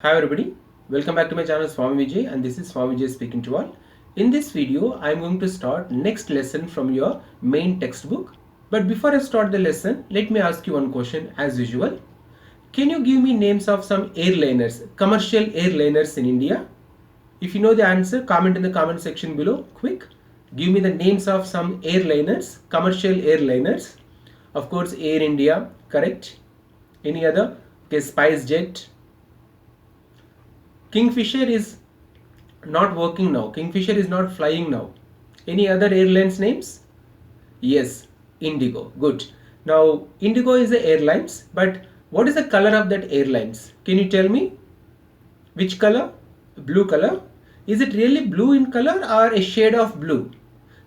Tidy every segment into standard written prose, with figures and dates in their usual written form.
Hi everybody, welcome back to my channel Swami Vijay, and this is Swami Vijay speaking to all. In this video, I am going to start next lesson from your main textbook. But before I start the lesson, let me ask you one question as usual. Can you give me names of some airliners, commercial airliners in India? If you know the answer, comment in the comment section below. Quick, give me the names of some airliners, commercial airliners. Of course, Air India, correct. Any other? Okay, SpiceJet. Kingfisher is not working now. Kingfisher is not flying now. Any other airlines names? Yes, Indigo. Good. Now, Indigo is the airlines, but what is the color of that airlines? Can you tell me? Which color? Blue color. Is it really blue in color or a shade of blue?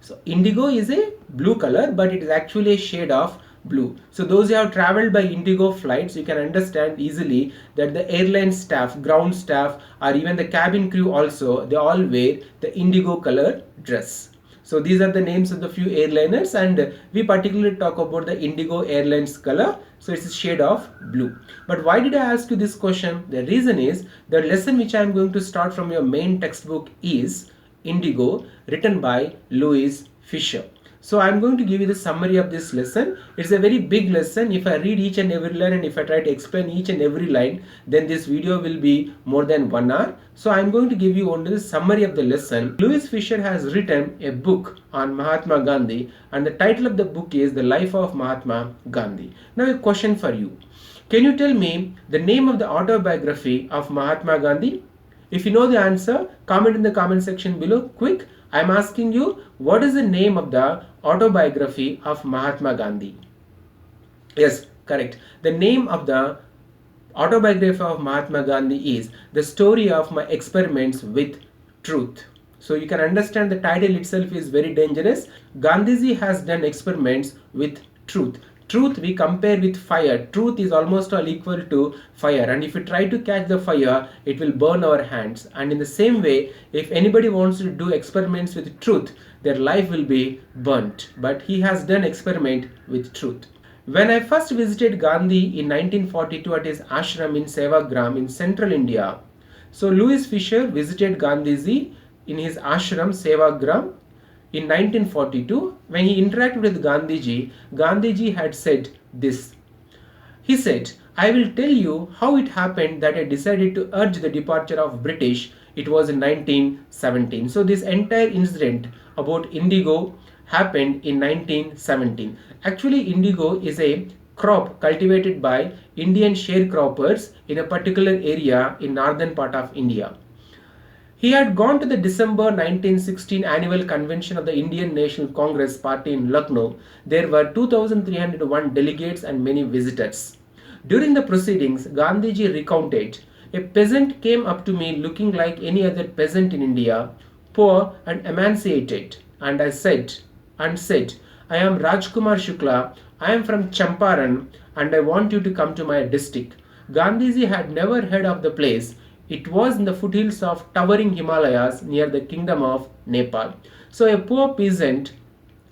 So, Indigo is a blue color, but it is actually a shade of blue. So those who have traveled by Indigo flights, you can understand easily that the airline staff, ground staff, or even the cabin crew also, they all wear the indigo color dress. So these are the names of the few airliners, and we particularly talk about the Indigo Airlines color. So it's a shade of blue. But why did I ask you this question? The reason is the lesson which I am going to start from your main textbook is Indigo, written by Louis Fisher. So I'm going to give you the summary of this lesson. It's a very big lesson. If I read each and every line and if I try to explain each and every line, then this video will be more than 1 hour. So I'm going to give you only the summary of the lesson. Louis Fisher has written a book on Mahatma Gandhi, and the title of the book is The Life of Mahatma Gandhi. Now a question for you. Can you tell me the name of the autobiography of Mahatma Gandhi? If you know the answer, comment in the comment section below. Quick, I am asking you, what is the name of the autobiography of Mahatma Gandhi? Yes, correct. The name of the autobiography of Mahatma Gandhi is The Story of My Experiments with Truth. So you can understand the title itself is very dangerous. Gandhiji has done experiments with truth. Truth we compare with fire. Truth is almost all equal to fire, and if you try to catch the fire, it will burn our hands. And in the same way, if anybody wants to do experiments with truth, their life will be burnt. But he has done experiment with truth. When I first visited Gandhi in 1942 at his ashram in Sevagram in central India, so Louis Fisher visited Gandhiji in his ashram Sevagram in 1942. When he interacted with Gandhiji, Gandhiji had said this. He said, I will tell you how it happened that I decided to urge the departure of British. It was in 1917. So this entire incident about indigo happened in 1917. Actually, indigo is a crop cultivated by Indian sharecroppers in a particular area in northern part of India. He had gone to the December 1916 annual convention of the Indian National Congress Party in Lucknow. There were 2,301 delegates and many visitors. During the proceedings, Gandhiji recounted, a peasant came up to me looking like any other peasant in India, poor and emaciated, and I said, I am Rajkumar Shukla, I am from Champaran, and I want you to come to my district. Gandhiji had never heard of the place. It was in the foothills of towering Himalayas near the kingdom of Nepal. So a poor peasant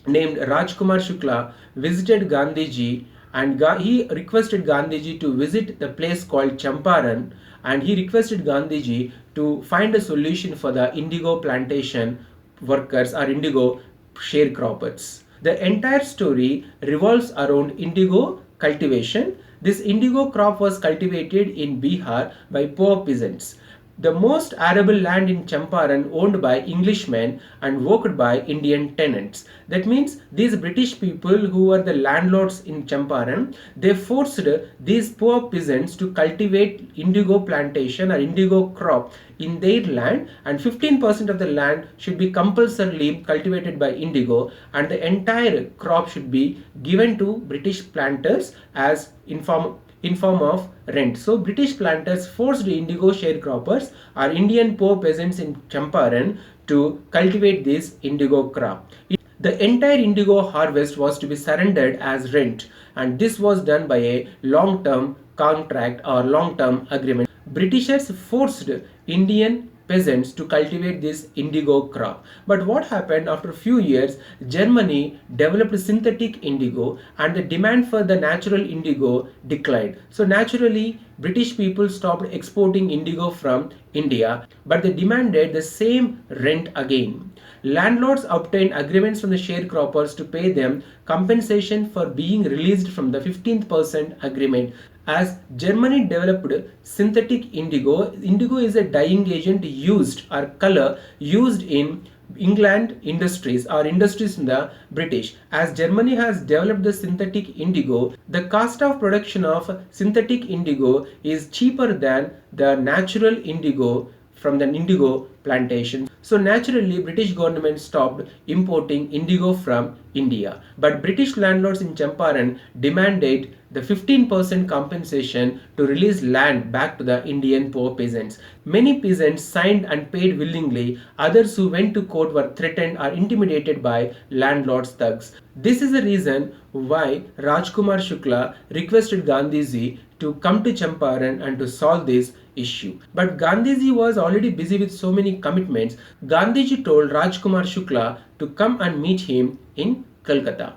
named Rajkumar Shukla visited Gandhiji, and he requested Gandhiji to visit the place called Champaran, and he requested Gandhiji to find a solution for the indigo plantation workers or indigo sharecroppers. The entire story revolves around indigo cultivation. This indigo crop was cultivated in Bihar by poor peasants. The most arable land in Champaran owned by Englishmen and worked by Indian tenants. That means these British people who were the landlords in Champaran, they forced these poor peasants to cultivate indigo plantation or indigo crop in their land, and 15% of the land should be compulsorily cultivated by indigo, and the entire crop should be given to British planters as in form of rent. So British planters forced indigo sharecroppers or Indian poor peasants in Champaran to cultivate this indigo crop. The entire indigo harvest was to be surrendered as rent, and this was done by a long-term contract or long-term agreement. Britishers forced Indian peasants to cultivate this indigo crop. But what happened after a few years, Germany developed synthetic indigo and the demand for the natural indigo declined. So naturally, British people stopped exporting indigo from India, but they demanded the same rent again. Landlords obtained agreements from the sharecroppers to pay them compensation for being released from the 15% agreement. As Germany developed synthetic indigo, indigo is a dyeing agent used or color used in England industries or industries in the British. As Germany has developed the synthetic indigo, the cost of production of synthetic indigo is cheaper than the natural indigo from the indigo plantation. So naturally, British government stopped importing indigo from India. But British landlords in Champaran demanded the 15% compensation to release land back to the Indian poor peasants. Many peasants signed and paid willingly. Others who went to court were threatened or intimidated by landlords' thugs. This is the reason why Rajkumar Shukla requested Gandhiji to come to Champaran and to solve this issue. But Gandhiji was already busy with so many commitments. Gandhiji told Rajkumar Shukla to come and meet him in Calcutta.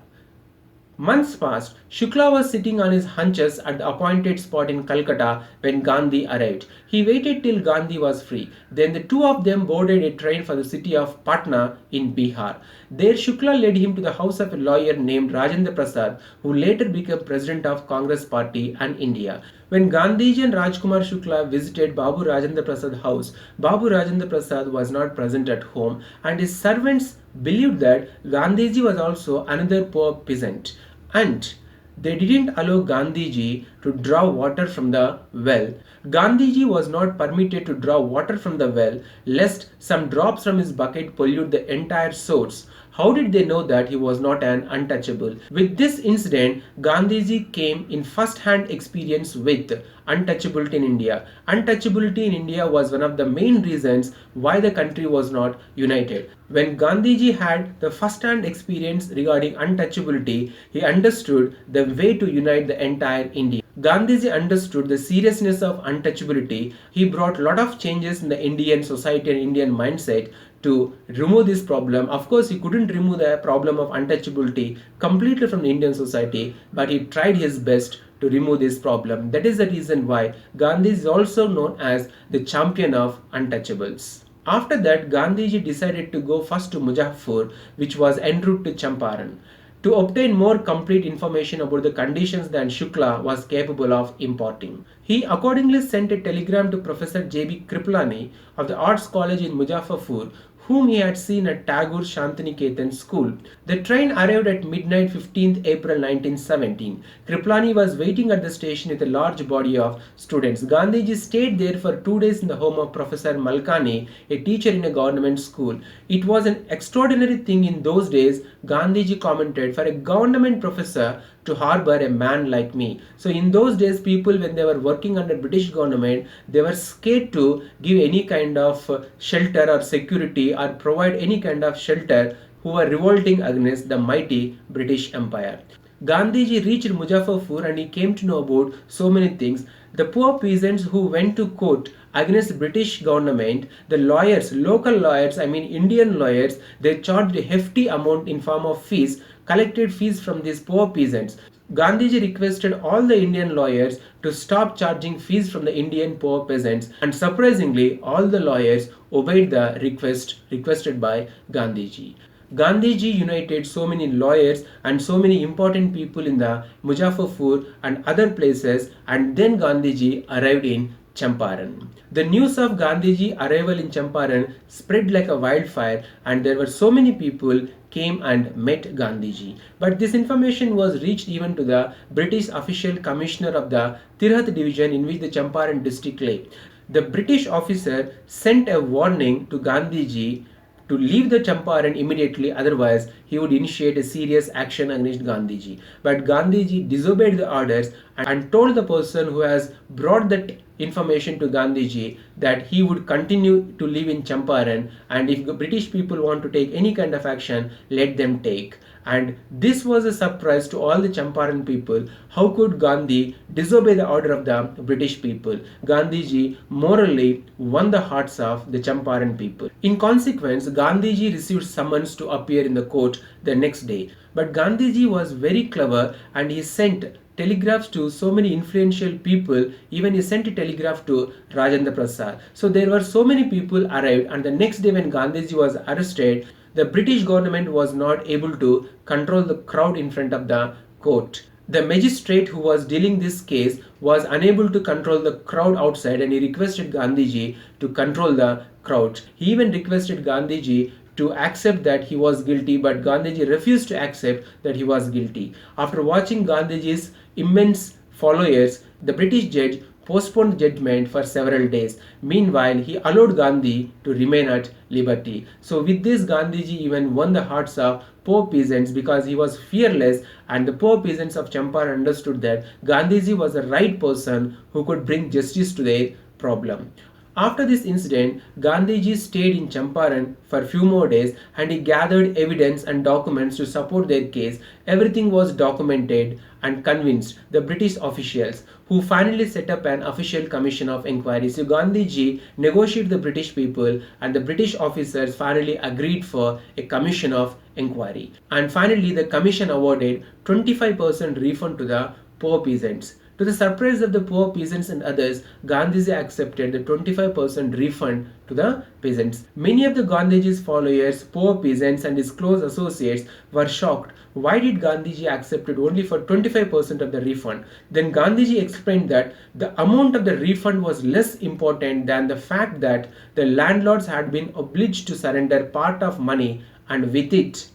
Months passed. Shukla was sitting on his haunches at the appointed spot in Calcutta when Gandhi arrived. He waited till Gandhi was free. Then the two of them boarded a train for the city of Patna in Bihar. There Shukla led him to the house of a lawyer named Rajendra Prasad, who later became president of Congress Party and India. When Gandhiji and Rajkumar Shukla visited Babu Rajendra Prasad's house, Babu Rajendra Prasad was not present at home, and his servants believed that Gandhiji was also another poor peasant, and they didn't allow Gandhiji to draw water from the well. Gandhiji was not permitted to draw water from the well lest some drops from his bucket pollute the entire source. How did they know that he was not an untouchable? With this incident, Gandhiji came in first-hand experience with untouchability in India. Untouchability in India was one of the main reasons why the country was not united. When Gandhiji had the first-hand experience regarding untouchability, he understood the way to unite the entire India. Gandhiji understood the seriousness of untouchability. He brought a lot of changes in the Indian society and Indian mindset to remove this problem. Of course, he couldn't remove the problem of untouchability completely from the Indian society, but he tried his best to remove this problem. That is the reason why Gandhi is also known as the champion of untouchables. After that, Gandhiji decided to go first to Muzaffarpur, which was en route to Champaran, to obtain more complete information about the conditions that Shukla was capable of imparting. He accordingly sent a telegram to Professor J.B. Kripalani of the Arts College in Muzaffarpur, whom he had seen at Tagore Shantiniketan school. The train arrived at midnight 15th April 1917. Kripalani was waiting at the station with a large body of students. Gandhiji stayed there for 2 days in the home of Professor Malkani, a teacher in a government school. It was an extraordinary thing in those days, Gandhiji commented, for a government professor to harbor a man like me. So in those days, people, when they were working under British government, they were scared to give any kind of shelter or security or provide any kind of shelter who were revolting against the mighty British Empire. Gandhiji reached Muzaffarpur and he came to know about so many things. The poor peasants who went to court against British government, the lawyers, local lawyers, Indian lawyers, they charged a hefty amount in form of fees, collected fees from these poor peasants. Gandhiji requested all the Indian lawyers to stop charging fees from the Indian poor peasants, and surprisingly, all the lawyers obeyed the request requested by Gandhiji. Gandhiji united so many lawyers and so many important people in the Muzaffarpur and other places, and then Gandhiji arrived in Champaran. The news of Gandhiji arrival in Champaran spread like a wildfire, and there were so many people came and met Gandhiji. But this information was reached even to the British official commissioner of the Tirhat division in which the Champaran district lay. The British officer sent a warning to Gandhiji to leave the Champaran immediately, otherwise he would initiate a serious action against Gandhiji. But Gandhiji disobeyed the orders and told the person who has brought that information to Gandhiji that he would continue to live in Champaran, and if the British people want to take any kind of action, let them take. And this was a surprise to all the Champaran people. How could Gandhi disobey the order of the British people? Gandhiji morally won the hearts of the Champaran people. In consequence, Gandhiji received summons to appear in the court the next day. But Gandhiji was very clever and he sent telegraphs to so many influential people. Even he sent a telegraph to Rajendra Prasad. So there were so many people arrived, and the next day when Gandhiji was arrested, the British government was not able to control the crowd in front of the court. The magistrate who was dealing this case was unable to control the crowd outside, and he requested Gandhiji to control the crowd. He even requested Gandhiji to accept that he was guilty, but Gandhiji refused to accept that he was guilty. After watching Gandhiji's immense followers, the British judge postponed judgment for several days. Meanwhile, he allowed Gandhi to remain at liberty. So with this, Gandhiji even won the hearts of poor peasants because he was fearless, and the poor peasants of Champaran understood that Gandhiji was the right person who could bring justice to their problem. After this incident, Gandhiji stayed in Champaran for a few more days and he gathered evidence and documents to support their case. Everything was documented and convinced the British officials, who finally set up an official commission of inquiry. So Gandhiji negotiated the British people and the British officers finally agreed for a commission of inquiry. And finally the commission awarded 25% refund to the poor peasants. To the surprise of the poor peasants and others, Gandhiji accepted the 25% refund to the peasants. Many of the Gandhiji's followers, poor peasants and his close associates were shocked. Why did Gandhiji accept it only for 25% of the refund? Then Gandhiji explained that the amount of the refund was less important than the fact that the landlords had been obliged to surrender part of money and with it,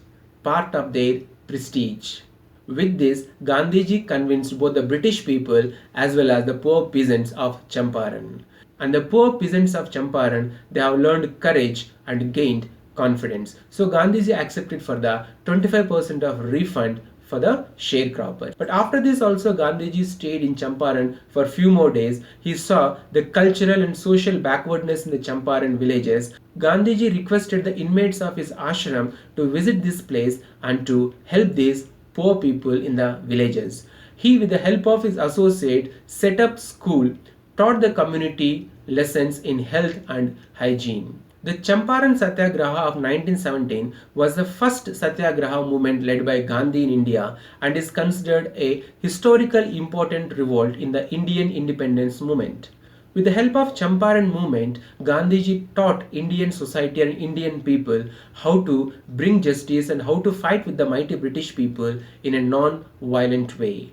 part of their prestige. With this, Gandhiji convinced both the British people as well as the poor peasants of Champaran. And the poor peasants of Champaran, they have learned courage and gained confidence. So Gandhiji accepted for the 25% of refund for the sharecroppers. But after this also, Gandhiji stayed in Champaran for a few more days. He saw the cultural and social backwardness in the Champaran villages. Gandhiji requested the inmates of his ashram to visit this place and to help these poor people in the villages. He, with the help of his associate, set up school, taught the community lessons in health and hygiene. The Champaran Satyagraha of 1917 was the first Satyagraha movement led by Gandhi in India and is considered a historical important revolt in the Indian independence movement. With the help of Champaran movement, Gandhiji taught Indian society and Indian people how to bring justice and how to fight with the mighty British people in a non-violent way.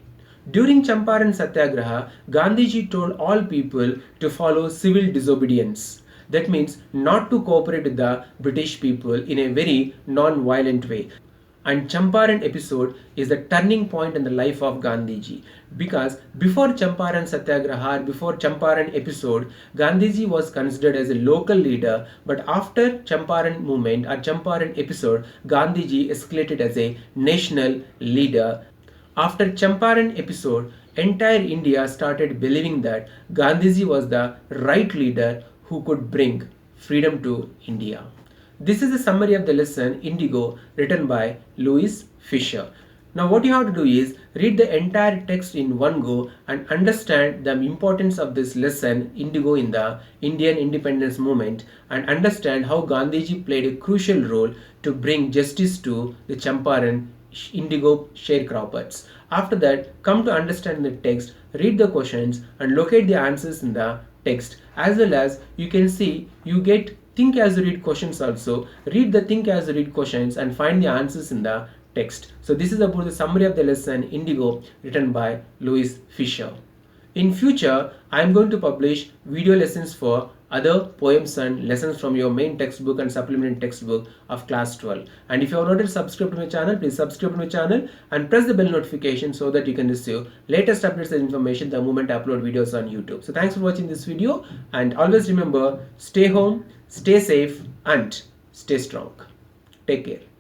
During Champaran Satyagraha, Gandhiji told all people to follow civil disobedience. That means not to cooperate with the British people in a very non-violent way. And Champaran episode is the turning point in the life of Gandhiji, because before Champaran Satyagraha, before Champaran episode, Gandhiji was considered as a local leader, but after Champaran movement or Champaran episode, Gandhiji escalated as a national leader. After Champaran episode, entire India started believing that Gandhiji was the right leader who could bring freedom to India. This is a summary of the lesson Indigo, written by Louis Fisher. Now what you have to do is read the entire text in one go and understand the importance of this lesson Indigo in the Indian independence movement, and understand how Gandhiji played a crucial role to bring justice to the Champaran Indigo sharecroppers. After that, come to understand the text, read the questions and locate the answers in the text. As well as you can see, you get think as you read questions also. Read the think as you read questions and find the answers in the text. So this is about the summary of the lesson Indigo, written by Louis Fisher. In future, I am going to publish video lessons for other poems and lessons from your main textbook and supplementary textbook of class 12. And if you are not yet subscribed to my channel, please subscribe to my channel and press the bell notification so that you can receive latest updates and information the moment I upload videos on YouTube. So thanks for watching this video, and always remember, stay home, stay safe and stay strong. Take care.